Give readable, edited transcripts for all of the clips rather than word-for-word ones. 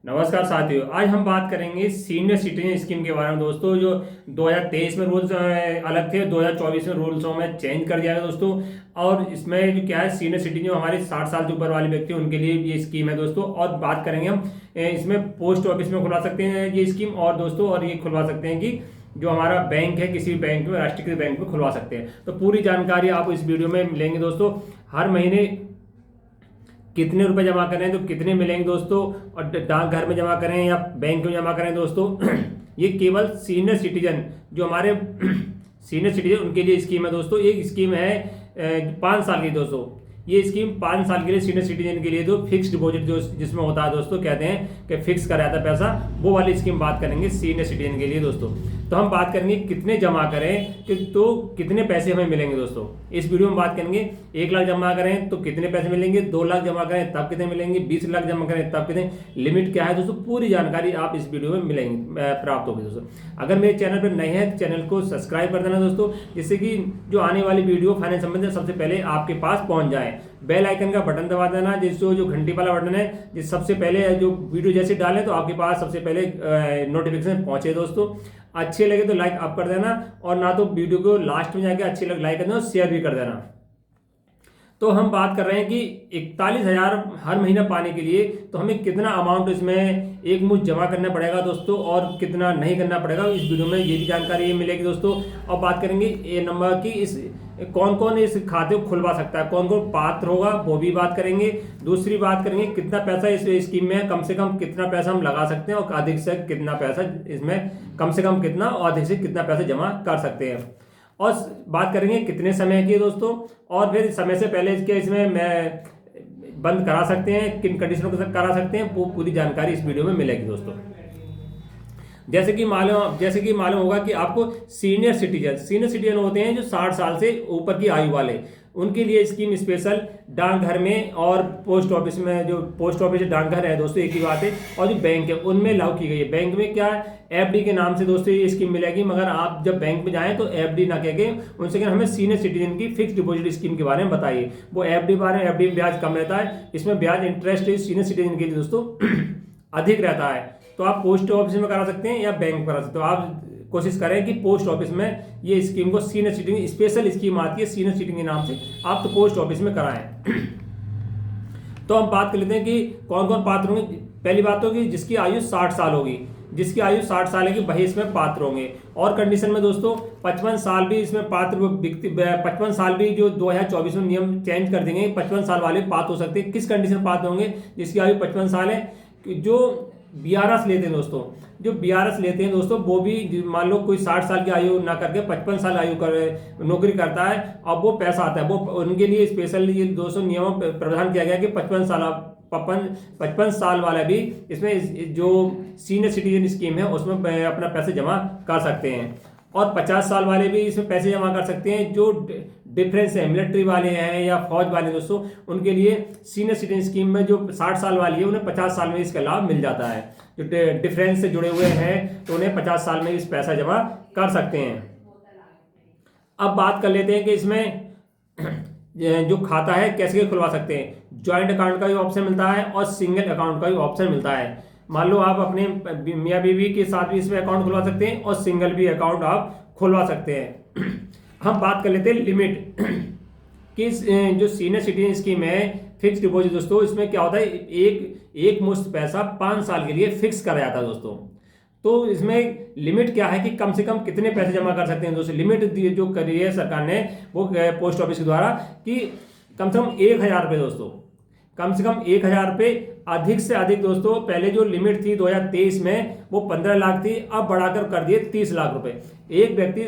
नमस्कार साथियों, आज हम बात करेंगे सीनियर सिटीजन स्कीम के बारे में दोस्तों। जो 2023 में रूल्स अलग थे, 2024 में रूल्स में चेंज कर दिया है दोस्तों। और इसमें जो क्या है, सीनियर सिटीजन जो हमारे 60 साल से ऊपर वाले व्यक्ति हैं उनके लिए ये स्कीम है दोस्तों। और बात करेंगे हम इसमें पोस्ट ऑफिस में खुलवा सकते हैं ये स्कीम, और दोस्तों और ये खुलवा सकते हैं कि जो हमारा बैंक है किसी भी बैंक में, राष्ट्रीयकृत बैंक में खुलवा सकते हैं। तो पूरी जानकारी आप इस वीडियो में मिलेंगे दोस्तों। हर महीने कितने रुपए जमा करें तो कितने मिलेंगे दोस्तों, और डाकघर में जमा करें या बैंक में जमा करें दोस्तों। ये केवल सीनियर सिटीजन, जो हमारे सीनियर सिटीजन उनके लिए स्कीम है दोस्तों। ये स्कीम है 5 साल की दोस्तों। ये स्कीम 5 साल के लिए सीनियर सिटीजन के लिए जो फिक्स डिपॉजिट जो जिसमें होता है दोस्तों, कहते हैं कि फिक्स करा जाता है पैसा, वो वाली स्कीम बात करेंगे सीनियर सिटीजन के लिए दोस्तों। तो हम बात करेंगे कितने जमा करें तो कितने पैसे हमें मिलेंगे दोस्तों। इस वीडियो में बात करेंगे 1 लाख जमा करें तो कितने पैसे मिलेंगे, 2 लाख जमा करें तब कितने मिलेंगे, 20 लाख जमा करें तब कितने, लिमिट क्या है दोस्तों, पूरी जानकारी आप इस वीडियो में मिलेंगे, प्राप्त होगी दोस्तों। अगर मेरे चैनल पर नए हैं तो चैनल को सब्सक्राइब कर देना दोस्तों, जिससे कि जो आने वाली वीडियो फाइनेंस संबंधित सबसे पहले आपके पास पहुंच जाए। बेल आइकन का बटन दबा देना, जिसको जो घंटी वाला बटन है, जिस सबसे पहले जो वीडियो जैसे डालें तो आपके पास सबसे पहले नोटिफिकेशन पहुंचे दोस्तों। अच्छे लगे तो लाइक आप कर देना, और ना तो वीडियो को लास्ट में जाके अच्छे लगे लाइक कर देना, शेयर भी कर देना। तो हम बात कर रहे हैं कि 41,000 हर महीना पाने के लिए तो हमें कितना अमाउंट इसमें एक मुश्त जमा करना पड़ेगा दोस्तों, और कितना नहीं करना पड़ेगा इस वीडियो में ये भी जानकारी मिलेगी दोस्तों। और बात करेंगे ये नंबर की इस कौन कौन इस खाते को खुलवा सकता है, कौन कौन पात्र होगा, वो भी बात करेंगे। दूसरी बात करेंगे कितना पैसा इस स्कीम में है, कम से कम कितना पैसा हम लगा सकते हैं, और अधिक से कितना पैसा इसमें, कम से कम कितना और अधिक से कितना पैसा जमा कर सकते हैं। और बात करेंगे कितने समय की दोस्तों, और फिर समय से पहले इसके इसमें मैं बंद करा सकते हैं, किन कंडीशनों के साथ करा सकते हैं, वो पूरी जानकारी इस वीडियो में मिलेगी दोस्तों। जैसे कि मालूम होगा कि आपको सीनियर सिटीजन होते हैं जो 60 साल से ऊपर की आयु वाले, उनके लिए स्कीम स्पेशल डाकघर में और पोस्ट ऑफिस में, जो पोस्ट ऑफिस डाकघर है दोस्तों एक ही बात है, और जो बैंक है उनमें लागू की गई है। बैंक में क्या है, एफडी के नाम से दोस्तों ये स्कीम मिलेगी, मगर आप जब बैंक में जाएं तो एफडी ना कह के उनसे हमें सीनियर सिटीजन की फिक्स डिपॉजिट स्कीम के बारे में बताइए। वो एफडी बारे में, एफडी में ब्याज कम रहता है, इसमें ब्याज इंटरेस्ट सीनियर सिटीजन के लिए दोस्तों अधिक रहता है। तो आप पोस्ट ऑफिस में करा सकते हैं या बैंक में करा सकते हो। आप कोशिश करें कि पोस्ट ऑफिस में ये स्कीम को, सीनियर सिटीजन स्पेशल स्कीम आती है सीनियर सिटीजन के नाम से, आप तो पोस्ट ऑफिस में कराएं। तो हम बात कर लेते हैं कि कौन कौन पात्र होंगे। पहली बात होगी जिसकी आयु 60 साल होगी, जिसकी आयु 60 साल है वही इसमें पात्र होंगे। और कंडीशन में दोस्तों 55 साल भी इसमें पात्र, 55 साल भी जो 2024 में नियम चेंज कर देंगे, 55 साल वाले पात्र हो सकते हैं। किस कंडीशन पात्र होंगे, जिसकी आयु 55 साल है, जो बीआरएस लेते हैं दोस्तों, जो बीआरएस लेते हैं दोस्तों, वो भी मान लो कोई 60 साल की आयु ना करके 55 साल आयु कर नौकरी करता है, अब वो पैसा आता है, वो उनके लिए स्पेशल ये 200 नियमों प्रावधान किया गया कि 55 साल वाला भी इसमें जो सीनियर सिटीजन स्कीम है उसमें अपना पैसे जमा कर सकते हैं। और 50 साल वाले भी इसमें पैसे जमा कर सकते हैं। जो डिफरेंस है, मिलिट्री वाले हैं या फौज वाले दोस्तों, उनके लिए सीनियर सिटीजन स्कीम में जो 60 साल वाली है उन्हें 50 साल में इसका लाभ मिल जाता है। जो डिफरेंस से जुड़े हुए हैं तो उन्हें 50 साल में इस पैसा जमा कर सकते हैं। अब बात कर लेते हैं कि इसमें जो खाता है कैसे खुलवा सकते हैं। ज्वाइंट अकाउंट का भी ऑप्शन मिलता है और सिंगल अकाउंट का भी ऑप्शन मिलता है। मान लो आप अपने मियाँ बीवी के साथ भी इसमें अकाउंट खुलवा सकते हैं, और सिंगल भी अकाउंट आप खुलवा सकते हैं। हम बात कर लेते हैं लिमिट कि जो सीनियर सिटीजन स्कीम है फिक्स डिपॉजिट दोस्तों, इसमें क्या होता है, एक मुश्त पैसा 5 साल के लिए फिक्स करा जाता है दोस्तों। तो इसमें लिमिट क्या है कि कम से कम कितने पैसे जमा कर सकते हैं दोस्तों। लिमिट जो करी है सरकार ने वो पोस्ट ऑफिस के द्वारा कि कम से कम 1,000 रुपये दोस्तों, कम से कम 1,000 रुपये, अधिक से अधिक दोस्तों। पहले जो लिमिट थी 2023 में वो 15 लाख थी, अब बढ़ाकर कर दिए 30 लाख रुपए। एक व्यक्ति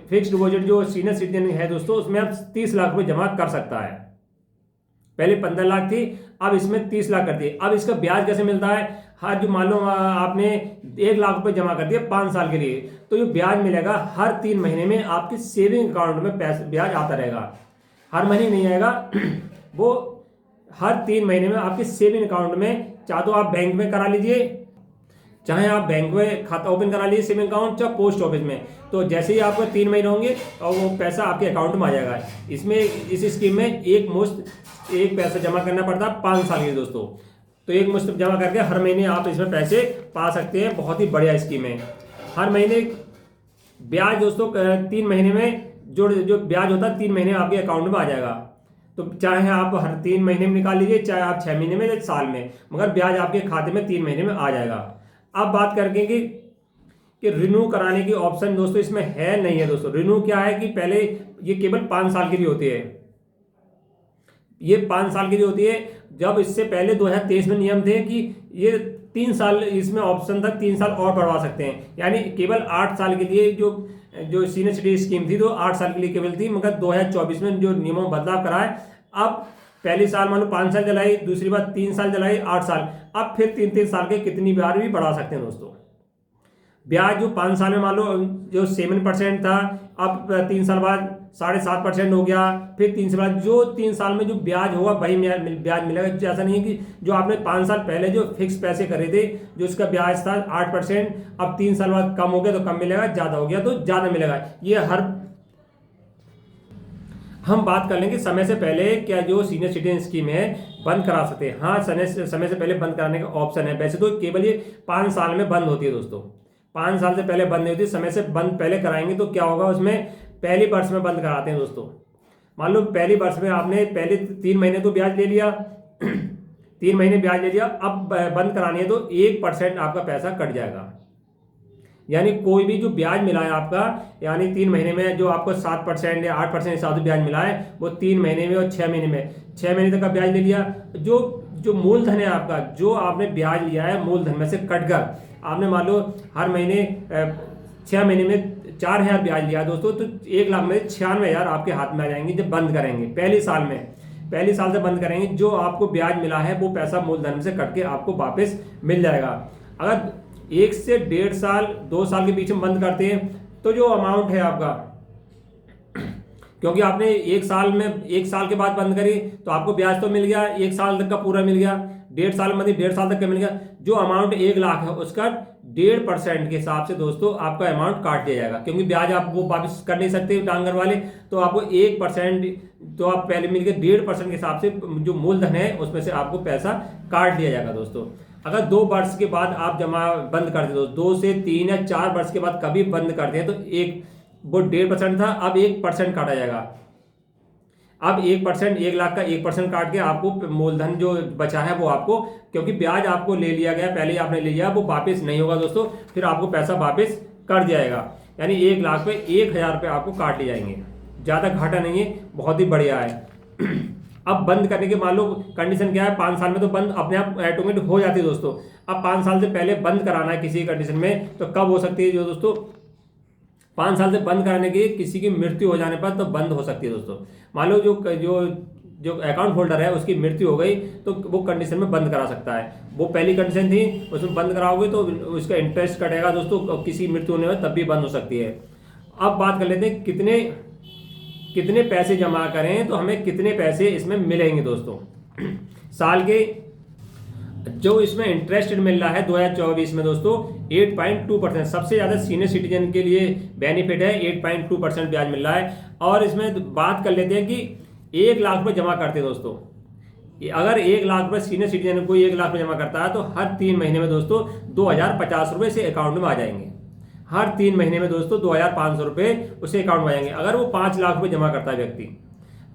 फिक्स डिपॉजिट जो सीनियर सिटीजन है दोस्तों, उसमें अब 30 लाख रुपए जमा कर सकता है। पहले 15 लाख थी, अब इसमें 30 लाख कर दिए। अब इसका ब्याज कैसे मिलता है, हर जो मान लो आपने 1 लाख रुपए जमा कर दिया 5 साल के लिए, तो ये ब्याज मिलेगा हर 3 महीने में आपके सेविंग अकाउंट में ब्याज आता रहेगा। हर महीने नहीं आएगा, वो हर 3 महीने में आपके सेविंग अकाउंट में, चाहे तो आप बैंक में करा लीजिए, चाहे आप बैंक में खाता ओपन करा लीजिए सेविंग अकाउंट, चाहे पोस्ट ऑफिस में। तो जैसे ही आपको 3 महीने होंगे और वो पैसा आपके अकाउंट में आ जाएगा। इसमें इस स्कीम में एक मुश्त एक पैसा जमा करना पड़ता है 5 साल के लिए दोस्तों। तो एक मुश्त जमा करके हर महीने आप इसमें पैसे पा सकते हैं। बहुत ही बढ़िया स्कीम है। हर महीने ब्याज दोस्तों 3 महीने में जो ब्याज होता है 3 महीने में आपके अकाउंट में आ जाएगा। तो चाहे आप हर 3 महीने में निकाल लीजिए, चाहे आप 6 महीने में या साल में, मगर ब्याज आपके खाते में 3 महीने में आ जाएगा। अब बात करके कि रिन्यू कराने की ऑप्शन दोस्तों इसमें है नहीं है दोस्तों। रिन्यू क्या है कि पहले ये केवल 5 साल के लिए होती है, ये 5 साल के लिए होती है। जब इससे पहले 2023 में नियम थे कि ये 3 साल, इसमें ऑप्शन था 3 साल और बढ़वा सकते हैं, यानी केवल 8 साल के लिए जो सीनियर सिटीजन स्कीम थी तो 8 साल के लिए केवल थी। मगर 2024 में जो नियमों में बदलाव करा है, अब पहली साल मान लो 5 साल चलाई, दूसरी बार 3 साल चलाई, 8 साल, अब फिर 3-3 साल के कितनी बार भी बढ़ा सकते हैं दोस्तों। ब्याज जो 5 साल में मान लो जो 7% था, अब 3 साल बाद 7.5% हो गया, फिर 3 साल बाद जो 3 साल में जो ब्याज होगा वही ब्याज मिलेगा। ऐसा नहीं है कि जो आपने 5 साल पहले जो फिक्स पैसे करे थे, जो उसका ब्याज था 8%, अब 3 साल बाद कम हो गया तो कम मिलेगा, ज़्यादा हो गया तो ज़्यादा मिलेगा। ये हम बात कर लेंगे समय से पहले क्या जो सीनियर सिटीजन स्कीम है बंद करा सकते हैं। हाँ, समय से पहले बंद कराने का ऑप्शन है। वैसे तो केवल ये 5 साल में बंद होती है दोस्तों, 5 साल से पहले बंद नहीं होती। समय से बंद पहले कराएंगे तो क्या होगा, उसमें पहली वर्ष में बंद कराते हैं दोस्तों। मान लो पहली वर्ष में आपने पहले 3 महीने तो ब्याज ले लिया 3 महीने ब्याज ले लिया, अब बंद करानी है तो 1% आपका पैसा कट जाएगा। यानी कोई भी जो ब्याज मिला है आपका, यानी 3 महीने में जो आपको 7% या 8% हिसाब से ब्याज मिला है, वो 3 महीने में और 6 महीने में, 6 महीने तक का ब्याज ले लिया। जो मूलधन है आपका, जो आपने ब्याज लिया है मूलधन में से कटकर, आपने मान लो हर महीने 6 महीने में 4,000 ब्याज लिया दोस्तों, तो 1 लाख में 96,000 आपके हाथ में आ जाएंगे जब बंद करेंगे। पहले साल से बंद करेंगे, जो आपको ब्याज मिला है वो पैसा मूलधन से कट के आपको वापस मिल जाएगा। अगर 1 से 1.5 साल 2 साल के बीच में बंद करते हैं तो जो अमाउंट है आपका, क्योंकि आपने 1 साल के बाद बंद करी तो आपको ब्याज तो मिल गया, 1 साल तक का पूरा मिल गया, 1.5 साल में 1.5 साल तक का मिल गया। जो अमाउंट 1 लाख है उसका 1.5% के हिसाब से दोस्तों आपका अमाउंट काट दिया जाएगा, क्योंकि ब्याज आप वो वापस कर नहीं सकते डांगर वाले, तो आपको 1%, तो आप पहले मिल गए 1.5% के हिसाब से जो मूलधन है उसमें से आपको पैसा काट लिया जाएगा दोस्तों। अगर 2 वर्ष के बाद आप जमा बंद करते हो, 2 से 3 या 4 वर्ष के बाद कभी बंद करते हैं, तो वो 1.5% था, अब 1% काटा जाएगा। अब 1%, 1 लाख का 1% काट के आपको मूलधन जो बचा है वो आपको, क्योंकि ब्याज आपको ले लिया गया, पहले ही आपने ले लिया, वो वापस नहीं होगा दोस्तों, फिर आपको पैसा वापस कर दिया जाएगा। यानी 1 लाख पे 1,000 रुपये आपको काट लिए जाएंगे। ज़्यादा घाटा नहीं है, बहुत ही बढ़िया है। अब बंद करने के मान लो कंडीशन क्या है, 5 साल में तो बंद अपने आप ऑटोमेटिक हो जाती है दोस्तों। अब 5 साल से पहले बंद कराना है किसी कंडीशन में, तो कब हो सकती है जो दोस्तों, 5 साल से बंद कराने की किसी की मृत्यु हो जाने पर तो बंद हो सकती है दोस्तों। मान लो जो अकाउंट होल्डर है उसकी मृत्यु हो गई तो वो कंडीशन में बंद करा सकता है। वो पहली कंडीशन थी, उसमें बंद कराओगे तो उसका इंटरेस्ट कटेगा दोस्तों, किसी मृत्यु होने में तब भी बंद हो सकती है। अब बात कर लेते हैं कितने पैसे जमा करें तो हमें कितने पैसे इसमें मिलेंगे दोस्तों। साल के जो इसमें इंटरेस्ट मिल रहा है 2024 में दोस्तों 8.2%, सबसे ज़्यादा सीनियर सिटीजन के लिए बेनिफिट है, 8.2% ब्याज मिल रहा है। और इसमें बात कर लेते हैं कि 1 लाख रुपये जमा करते हैं दोस्तों। अगर 1 लाख रुपये सीनियर सिटीजन को 1 लाख रुपये जमा करता है तो हर 3 महीने में दोस्तों 2,050 रुपये से अकाउंट में आ जाएंगे। हर 3 महीने में दोस्तों 2,500 रुपये उसे अकाउंट में आ जाएंगे। अगर वो 5 लाख रुपये जमा करता है व्यक्ति,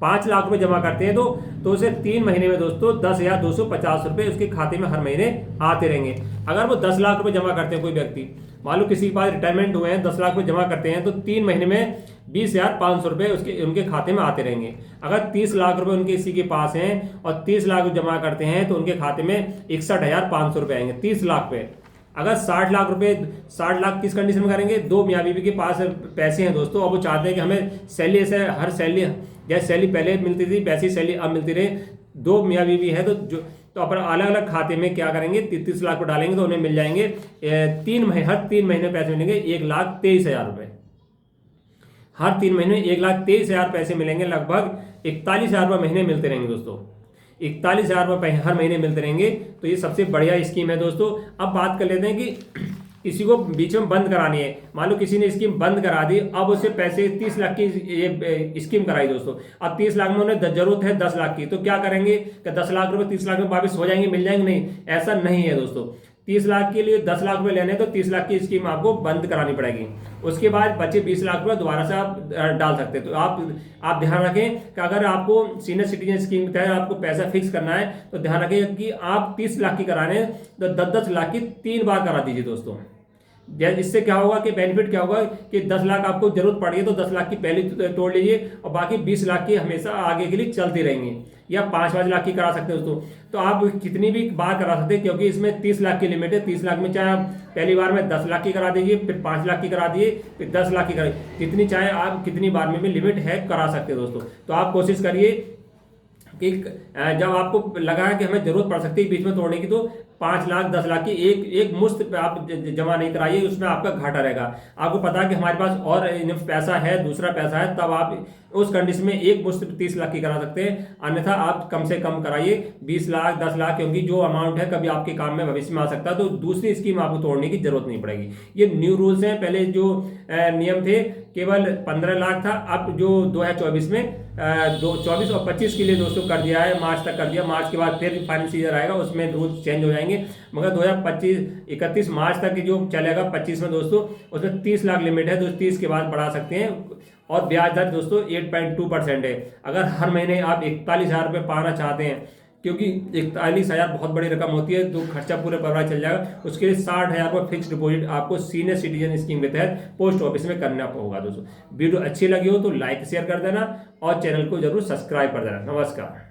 5 लाख रुपये जमा करते हैं तो उसे 3 महीने में दोस्तों 10,250 रुपये उसके खाते में हर महीने आते रहेंगे। अगर वो 10 लाख रुपये जमा करते हैं, कोई व्यक्ति मान लो किसी के पास रिटायरमेंट हुए हैं, 10 लाख रुपये जमा करते हैं, तो 3 महीने में 20,500 रुपये उनके खाते में आते रहेंगे। अगर 30 लाख रुपये उनके किसी के पास हैं और 30 लाख जमा करते हैं तो उनके खाते में 61,500 रुपये आएंगे 30 लाख पे। अगर 60 लाख रुपए, 60 लाख किस कंडीशन में करेंगे, 2 मियाँ बीवी के पास पैसे हैं दोस्तों, अब वो चाहते हैं कि हमें सैलरी ऐसे हर सैलरी, जैसे सैलरी पहले मिलती थी वैसी सैलरी अब मिलती रहे। 2 मियाँ बीवी है तो अपन अलग अलग खाते में क्या करेंगे, 33 लाख को डालेंगे तो उन्हें मिल जाएंगे हर 3 महीने पैसे मिलेंगे 1,23,000 रुपये। हर 3 महीने 1,23,000 पैसे मिलेंगे, लगभग 41,000 रुपये महीने मिलते रहेंगे दोस्तों। 41,000 रुपये हर महीने मिलते रहेंगे, तो ये सबसे बढ़िया स्कीम है दोस्तों। अब बात कर लेते हैं कि किसी को बीच में बंद करानी है, मान लो किसी ने स्कीम बंद करा दी, अब उसे पैसे 30 लाख की ये स्कीम कराई दोस्तों, अब 30 लाख में उन्हें जरूरत है 10 लाख की, तो क्या करेंगे कि 10 लाख रुपए 30 लाख में वापस हो जाएंगे, मिल जाएंगे? नहीं, ऐसा नहीं है दोस्तों। 30 लाख के लिए 10 लाख रुपए लेने, तो 30 लाख की स्कीम आपको बंद करानी पड़ेगी। उसके बाद बचे 20 लाख रुपए दोबारा से आप डाल सकते हैं। तो आप ध्यान रखें कि अगर आपको सीनियर सिटीजन स्कीम के तहत आपको पैसा फिक्स करना है, तो ध्यान रखें कि आप 30 लाख की कराने तो 10-10 लाख की 3 बार करा दीजिए दोस्तों। इससे क्या होगा कि बेनिफिट क्या होगा कि 10 लाख आपको जरूरत पड़ी है तो 10 लाख की पहले तोड़ लीजिए, और बाकी 20 लाख की हमेशा आगे के लिए चलती रहेंगी। या 5-5 लाख की करा सकते हो दोस्तों, तो आप कितनी भी बार करा सकते हैं, क्योंकि इसमें 30 लाख की लिमिट है। 30 लाख में चाहे आप पहली बार में 10 लाख की करा दीजिए, फिर 5 लाख की करा दिए, फिर 10 लाख की करा, जितनी चाहे आप कितनी बार में भी लिमिट है करा सकते हैं दोस्तों। तो आप कोशिश करिए कि जब आपको लगा है कि हमें जरूरत पड़ सकती है बीच में तोड़ने की, तो 5 लाख 10 लाख की एक मुश्त आप जमा नहीं कराइए, उसमें आपका घाटा रहेगा। आपको पता है कि हमारे पास और पैसा है, दूसरा पैसा है, तब आप उस कंडीशन में एक मुश्त 30 लाख की करा सकते हैं, अन्यथा आप कम से कम कराइए 20 लाख 10 लाख, क्योंकि जो अमाउंट है कभी आपके काम में भविष्य में आ सकता है, तो दूसरी स्कीम आपको तोड़ने की जरूरत नहीं पड़ेगी। ये न्यू रूल्स हैं। पहले जो नियम थे केवल 15 लाख था, अब जो 2024 में 24 और 25 के लिए दोस्तों कर दिया है, मार्च तक कर दिया। मार्च के बाद फिर फाइनल सीजन आएगा, उसमें रूल्स चेंज हो जाएंगे, मगर 31 मार्च तक जो चलेगा 25 में दोस्तों, उसमें 30 लाख लिमिट है, तो 30 के बाद बढ़ा सकते हैं। और ब्याज दर दोस्तों 8.2% है। अगर हर महीने आप 41,000 रुपये पाना चाहते हैं, क्योंकि 41,000 बहुत बड़ी रकम होती है, तो खर्चा पूरे परिवार चल जाएगा, उसके लिए 60,000 रुपये फिक्स डिपॉजिट आपको सीनियर सिटीजन स्कीम के तहत पोस्ट ऑफिस में करना होगा दोस्तों। वीडियो अच्छी लगी हो तो लाइक शेयर कर देना और चैनल को जरूर सब्सक्राइब कर देना। नमस्कार।